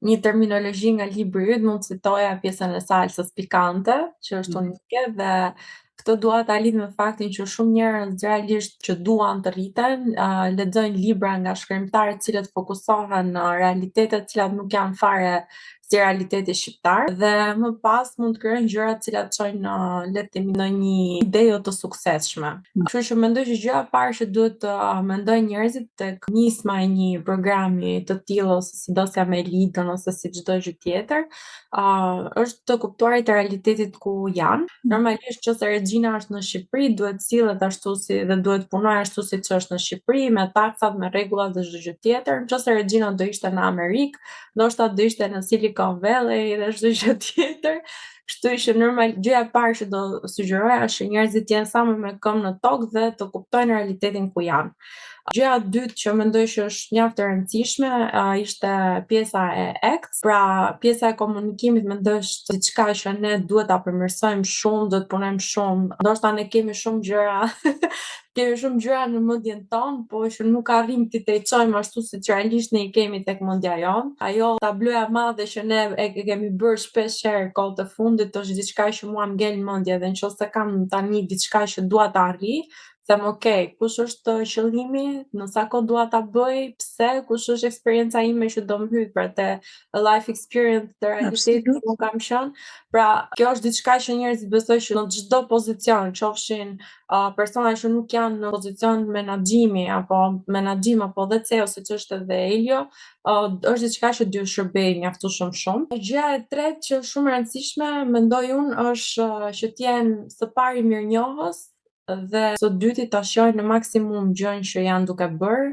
Një terminologji nga libri yt, mund të citoja pjesën e salsës pikante, që është Mhm. unike dhe këtë dua ta lidh me faktin që shumë njerëz realisht që duan të rriten, lexojnë libra nga shkrimtarë të cilët fokusohen në realitete të cilat nuk janë fare si realiteti shqiptar dhe më pas mund të krijojnë gjëra të cilat çojnë le të themi në një ide jo të suksesshme. Kështu që mendoj që gjëja e parë që duhet të mendojnë njerëzit tek nisma e një programi të tillë ose sidoshta me ligën ose si çdo gjë tjetër, është të kuptuarit e realitetit ku janë. Normalisht nëse Regjina është në Shqipëri duhet sillet ashtu si dhe duhet punojë ashtu siç është në Shqipëri me taksat, me rregullat dhe çdo gjë tjetër. Nëse Regjina do ishte në Amerikë, ndoshta do ishte në Silicon Valley dhe çdo gjë tjetër. Kështu që gjëja e parë që do sugjeroja është që njerëzit të jenë sa më me këmbë në tokë dhe të kuptojnë realitetin ku janë. Gjëja e dytë që mendoj që është mjaft e rëndësishme, ishte pjesa e ECT, pra pjesa e komunikimit mendoj është diçka që ne duhet ta përmirësojmë shumë, duhet punojmë shumë. Ndoshta ne kemi shumë gjëra kemi shumë gjëra në mendjen tonë, po që nuk arrijmë t'i drejtojmë ashtu siç realisht ne i kemi tek mendja jonë. Ajo tabloja e madhe që ne e kemi bërë shpeshherë kohët e fundit është diçka që mua m'ngel mendja dhe nëse kam tani diçka që dua ta arrij, them okay, kush është qëllimi, në sa kohë dua ta bëj, pse, kush është eksperienca ime që do m'hyj për te life experience të realitetit Absolut. ku kam qenë. Pra, kjo është diçka që njerëzit besoj që në çdo pozicion, qofshin persona që nuk janë në pozicion menaxhimi apo dhe CEO siç është edhe Elio, është diçka që duhet shërbejë mjaftueshëm shumë. Gjëja e tretë që është shumë e rëndësishme, mendoj unë, është që të jenë së pari mirënjohës dhe së dyti ta shohin në maksimum gjën që janë duke bërë